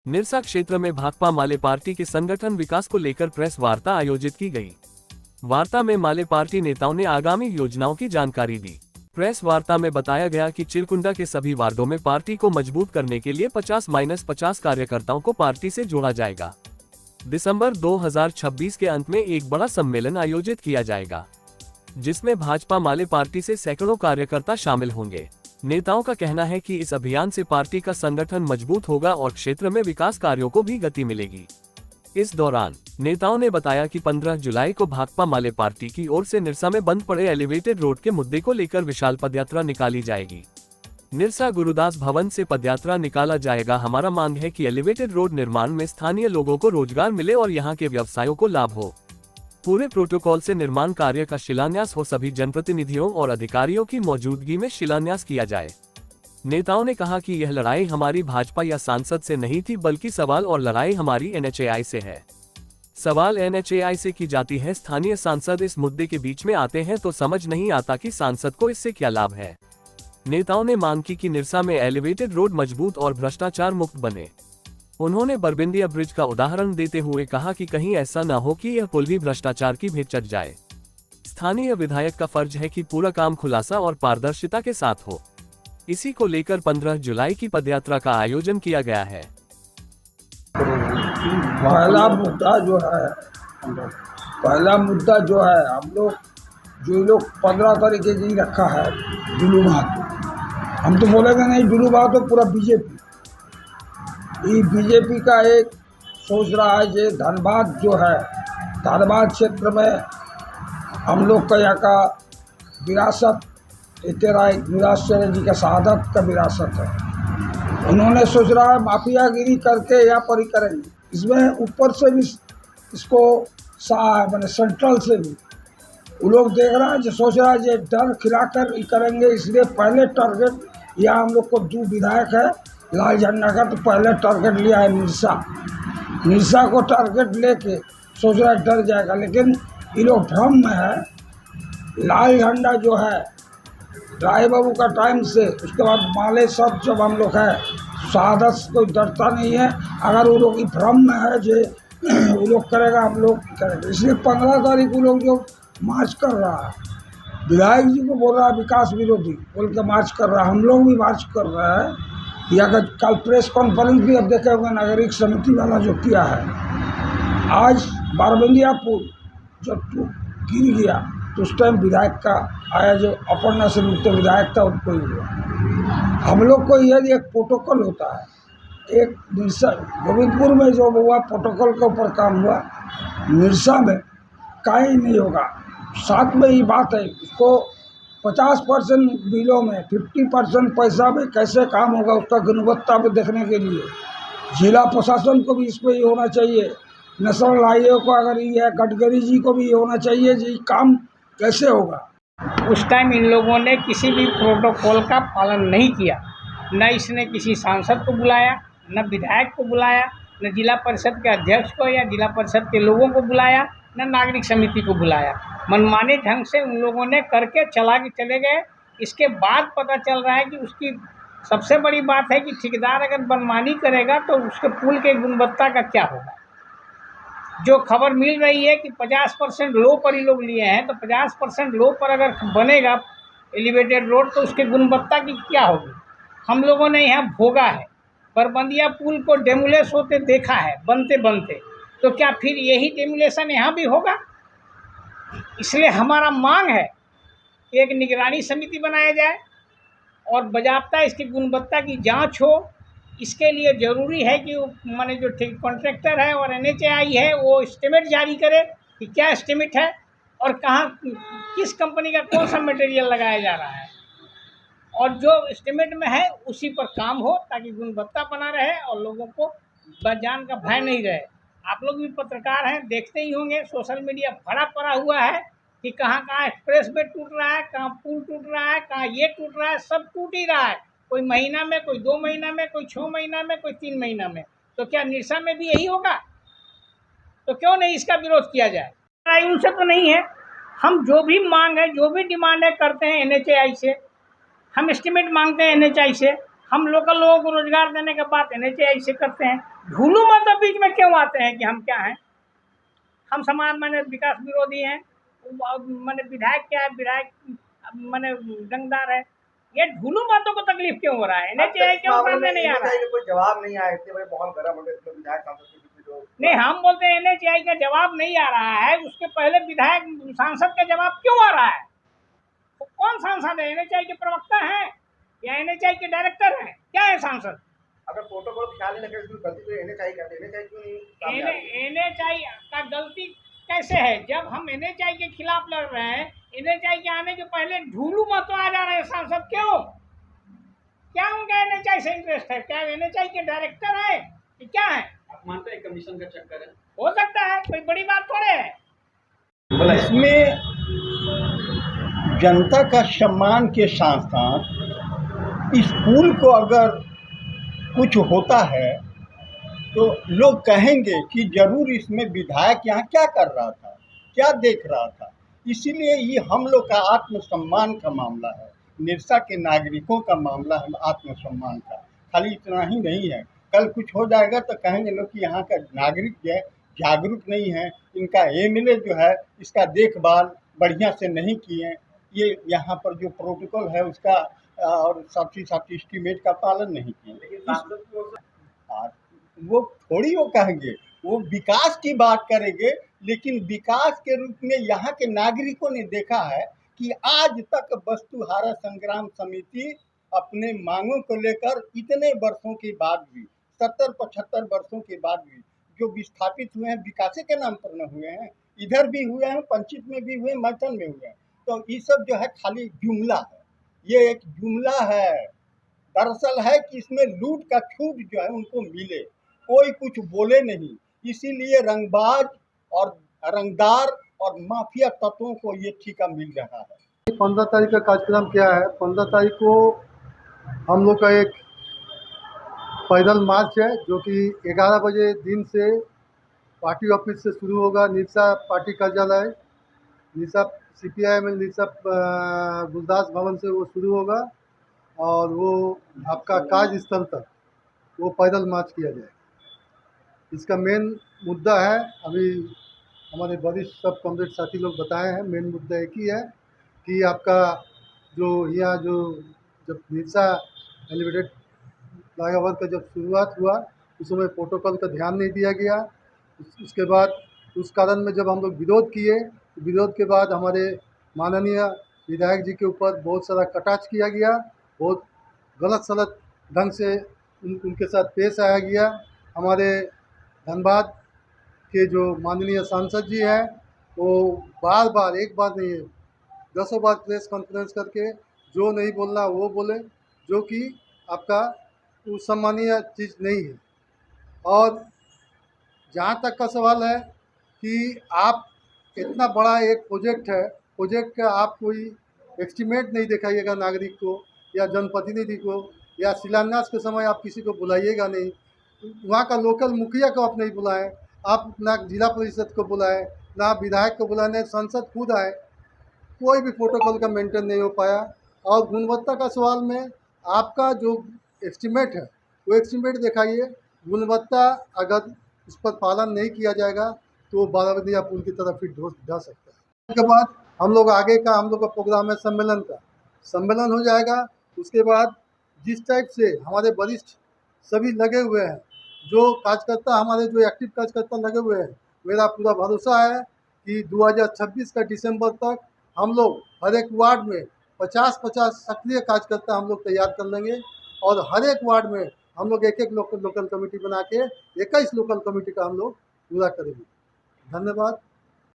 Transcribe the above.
निरसा क्षेत्र में भाकपा माले पार्टी के संगठन विकास को लेकर प्रेस वार्ता आयोजित की गई। वार्ता में माले पार्टी नेताओं ने आगामी योजनाओं की जानकारी दी। प्रेस वार्ता में बताया गया कि चिरकुंडा के सभी वार्डों में पार्टी को मजबूत करने के लिए 50-50 कार्यकर्ताओं को पार्टी से जोड़ा जाएगा। दिसंबर 2026 के अंत में एक बड़ा सम्मेलन आयोजित किया जाएगा, जिसमें भाजपा माले पार्टी से सैकड़ों कार्यकर्ता शामिल होंगे। नेताओं का कहना है कि इस अभियान से पार्टी का संगठन मजबूत होगा और क्षेत्र में विकास कार्यों को भी गति मिलेगी। इस दौरान नेताओं ने बताया कि 15 जुलाई को भाकपा माले पार्टी की ओर से निरसा में बंद पड़े एलिवेटेड रोड के मुद्दे को लेकर विशाल पदयात्रा निकाली जाएगी। निरसा गुरुदास भवन से पदयात्रा निकाला जाएगा। हमारा मांग है कि एलिवेटेड रोड निर्माण में स्थानीय लोगों को रोजगार मिले और यहाँ के व्यवसायों को लाभ हो। पूरे प्रोटोकॉल से निर्माण कार्य का शिलान्यास हो। सभी जनप्रतिनिधियों और अधिकारियों की मौजूदगी में शिलान्यास किया जाए। नेताओं ने कहा कि यह लड़ाई हमारी भाजपा या सांसद से नहीं थी, बल्कि सवाल और लड़ाई हमारी NHAI से है। सवाल NHAI से की जाती है। स्थानीय सांसद इस मुद्दे के बीच में आते हैं तो समझ नहीं आता कि सांसद को इससे क्या लाभ है। नेताओं ने मांग की कि निरसा में एलिवेटेड रोड मजबूत और भ्रष्टाचार मुक्त बने। उन्होंने बरबिंदिया ब्रिज का उदाहरण देते हुए कहा कि कहीं ऐसा न हो कि यह पुल भी भ्रष्टाचार की भेंट चढ़ जाए। स्थानीय विधायक का फर्ज है कि पूरा काम खुलासा और पारदर्शिता के साथ हो। इसी को लेकर 15 जुलाई की पदयात्रा का आयोजन किया गया है। पहला मुद्दा जो है हम लोग 15 तारीख की रखा है जुलूमात। हम तो बोलेंगे नहीं जुलूमात तो पूरा बीजेपी का एक सोच रहा है। ये धनबाद जो है, धनबाद क्षेत्र में हम लोग का यहाँ का विरासत निराश्चर्य जी का शहादत का विरासत है। उन्होंने सोच रहा है माफियागिरी करके यहाँ पर ही करेंगे। इसमें ऊपर से भी इसको मैंने सेंट्रल से भी वो लोग देख रहा है, जो सोच रहा है ये डर खिलाकर ही करेंगे। इसलिए पहले टारगेट यहाँ हम लोग को 2 विधायक है लाल झंडा का, तो पहले टारगेट लिया है निरसा को टारगेट लेके सोच रहा है डर जाएगा। लेकिन ये लोग भ्रम में है। लाल झंडा जो है राय बाबू का टाइम से, उसके बाद माले सब जब हम लोग है, शहादत कोई डरता नहीं है। अगर वो लोग भ्रम में है जो वो लोग करेगा, हम लोग करेंगे। इसलिए 15 तारीख वो लोग जो मार्च कर रहा है, विधायक जी को बोल रहा है विकास विरोधी बोल के मार्च कर रहा है, हम लोग भी मार्च कर रहे हैं। या कल प्रेस कॉन्फ्रेंस भी अब देखे होंगे नागरिक समिति वाला जो किया है। आज बारबंदिया पुल जब गिर गया तो उस टाइम विधायक का आया, जो अपर्णा से मुक्त विधायक था, उनको ही हुआ। हम लोग को यदि एक प्रोटोकॉल होता है, एक निरसा गोविंदपुर में जो हुआ प्रोटोकॉल के ऊपर काम हुआ, निरसा में कहीं नहीं होगा। साथ में ही बात है, उसको 50% बिलों में 50% पैसा में कैसे काम होगा उसका गुणवत्ता में देखने के लिए जिला प्रशासन को भी इस पर ही होना चाहिए। नेशनल हाईवे को अगर ये है, गडकरी जी को भी होना चाहिए जी काम कैसे होगा। उस टाइम इन लोगों ने किसी भी प्रोटोकॉल का पालन नहीं किया। न इसने किसी सांसद को बुलाया, न विधायक को बुलाया, न जिला परिषद के अध्यक्ष को या जिला परिषद के लोगों को बुलाया, न नागरिक समिति को बुलाया। मनमाने ढंग से उन लोगों ने करके चले गए। इसके बाद पता चल रहा है कि उसकी सबसे बड़ी बात है कि ठेकेदार अगर मनमानी करेगा तो उसके पुल के गुणवत्ता का क्या होगा। जो खबर मिल रही है कि 50% लो पर ही लोग लिए हैं, तो 50% लो पर अगर बनेगा एलिवेटेड रोड तो उसके गुणवत्ता की क्या होगी। हम लोगों ने यहाँ भोगा है, बरबंदिया पुल को डेमोलेस होते देखा है बनते बनते, तो क्या फिर यही डेमोलेशन यहाँ भी होगा। इसलिए हमारा मांग है कि एक निगरानी समिति बनाया जाए और बाज़ाब्ता इसकी गुणवत्ता की जांच हो। इसके लिए ज़रूरी है कि माने जो कॉन्ट्रैक्टर है और NHAI है वो एस्टीमेट जारी करे कि क्या एस्टीमेट है और कहाँ किस कंपनी का कौन सा मटेरियल लगाया जा रहा है, और जो एस्टीमेट में है उसी पर काम हो ताकि गुणवत्ता बना रहे और लोगों को जान का भय नहीं रहे। आप लोग भी पत्रकार हैं, देखते ही होंगे सोशल मीडिया भरा पड़ा हुआ है कि कहाँ कहाँ एक्सप्रेस वे टूट रहा है, कहाँ पुल टूट रहा है, कहाँ ये टूट रहा है, सब टूट ही रहा है। कोई महीना में, कोई 2 महीना में, कोई 6 महीना में, कोई 3 महीना में। तो क्या निरसा में भी यही होगा? तो क्यों नहीं इसका विरोध किया जाए। उनसे तो नहीं है। हम जो भी मांग है, जो भी डिमांड है करते हैं NHAI से। हम एस्टीमेट मांगते हैं NHAI से। हम लोकल लोगों को रोजगार देने का बात NHAI से करते हैं। ढूलू मत बीच में क्यों आते हैं कि हम क्या हैं, हम समाज माने विकास विरोधी हैं, माने विधायक क्या है, विधायक माने दंगदार है। ये ढूलू बातों को तकलीफ क्यों हो रहा है, एनएचएआई क्यों सामने नहीं आ रहा है? कोई जवाब नहीं आया, इतने बड़े माहौल गर्म हो गए, इसमें विधायक सांसद के बीच में जो नहीं, हम बोलते हैं एनएचएआई का जवाब नहीं आ रहा है, उसके पहले विधायक सांसद का जवाब क्यों आ रहा है? तो कौन सांसद है, एनएचएआई के प्रवक्ता हैं या एनएचएआई के डायरेक्टर हैं, क्या है सांसद? अगर प्रोटोकॉल ख्याल नहीं रखे, इसमें गलती तो एनएचआई करते, एनएचआई क्यों नहीं सामने आ रही? एनएचआई का गलती कैसे है, जब हम एनएचआई के खिलाफ लड़ रहे हैं, एनएचआई के आने के पहले ढूलू मत आ जा रहे हैं सांसद, क्यों? क्या उनका एनएचआई से इंटरेस्ट है, क्या एनएचआई के डायरेक्टर है कि क्या है? आप मानते हैं कमीशन का चक्कर है? हो सकता है, कोई बड़ी बात थोड़े है। इसमें जनता का सम्मान के साथ साथ स्कूल को अगर कुछ होता है तो लोग कहेंगे कि जरूर इसमें विधायक यहाँ क्या कर रहा था, क्या देख रहा था। इसीलिए ये हम लोग का आत्मसम्मान का मामला है, निरसा के नागरिकों का मामला है, आत्मसम्मान का। खाली इतना ही नहीं है, कल कुछ हो जाएगा तो कहेंगे लोग कि यहाँ का नागरिक जो है जागरूक नहीं है, इनका एमएलए जो है इसका देखभाल बढ़िया से नहीं किए, ये यहाँ पर जो प्रोटोकॉल है उसका और साथ ही साथ एस्टीमेट का पालन नहीं किए। लेकिन सांसद की ओर से वो थोड़ी वो कहेंगे, वो विकास की बात करेंगे, लेकिन विकास के रूप में यहाँ के नागरिकों ने देखा है कि आज तक वस्तुहारा संग्राम समिति अपने मांगों को लेकर इतने वर्षों के बाद भी 70-75 वर्षों के बाद भी जो विस्थापित हुए हैं विकास के नाम पर न हुए हैं, इधर भी हुए हैं, पंचित में भी हुए, मैथन में हुए हैं। तो ये सब जो है खाली जुमला है, ये एक जुमला है। दरअसल है कि इसमें लूट का छूट जो है उनको मिले, कोई कुछ बोले नहीं, इसीलिए रंगबाज और रंगदार और माफिया तत्वों को ये ठेका मिल रहा है। 15 तारीख का कार्यक्रम क्या है? 15 तारीख को हम लोग का एक पैदल मार्च है जो कि 11 बजे दिन से पार्टी ऑफिस से शुरू होगा, निरसा पार्टी कार्यालय, निरसा सीपीआई में निरसा गुरदास भवन से वो शुरू होगा और वो आपका कार्यस्थल तक वो पैदल मार्च किया जाएगा। इसका मेन मुद्दा है, अभी हमारे वरिष्ठ सब कॉमरेड साथी लोग बताए हैं, मेन मुद्दा एक ही है कि आपका जो यहाँ जो जब निरसा एलिवेटेड फ्लाईओवर का जब शुरुआत हुआ उस समय प्रोटोकॉल का ध्यान नहीं दिया गया। उसके बाद उस कारण में जब हम लोग विरोध किए, विरोध के बाद हमारे माननीय विधायक जी के ऊपर बहुत सारा कटाक्ष किया गया, बहुत गलत सलत ढंग से उनके साथ पेश आया गया। हमारे धनबाद के जो माननीय सांसद जी हैं वो बार बार, एक बार नहीं है, 10 बार प्रेस कॉन्फ्रेंस करके जो नहीं बोलना वो बोले, जो कि आपका सम्मानीय चीज़ नहीं है। और जहाँ तक का सवाल है कि आप इतना बड़ा एक प्रोजेक्ट है, प्रोजेक्ट का आप कोई एस्टीमेट नहीं दिखाइएगा नागरिक को या जनप्रतिनिधि को, या शिलान्यास के समय आप किसी को बुलाइएगा नहीं, वहाँ का लोकल मुखिया को आप नहीं बुलाएं, आप ना जिला परिषद को बुलाएं, ना विधायक को बुलाएं, सांसद खुद आए, कोई भी प्रोटोकॉल का मेंटेन नहीं हो पाया। और गुणवत्ता का सवाल में आपका जो एस्टीमेट है वो एस्टीमेट दिखाइए, गुणवत्ता अगर उस पर पालन नहीं किया जाएगा तो बाराबदिया पुल की तरफ ही जा सकता है। उसके बाद हम लोग आगे का हम लोग का प्रोग्राम है सम्मेलन का, सम्मेलन हो जाएगा। उसके बाद जिस टाइप से हमारे वरिष्ठ सभी लगे हुए हैं, जो कार्यकर्ता हमारे जो एक्टिव कार्यकर्ता लगे हुए हैं, मेरा पूरा भरोसा है कि 2026 का दिसंबर तक हम लोग हर एक वार्ड में 50-50 सक्रिय कार्यकर्ता हम लोग तैयार कर लेंगे और हर एक वार्ड में हम लोग एक लोकल कमेटी बना के 21 लोकल कमेटी का हम लोग पूरा करेंगे। धन्यवाद।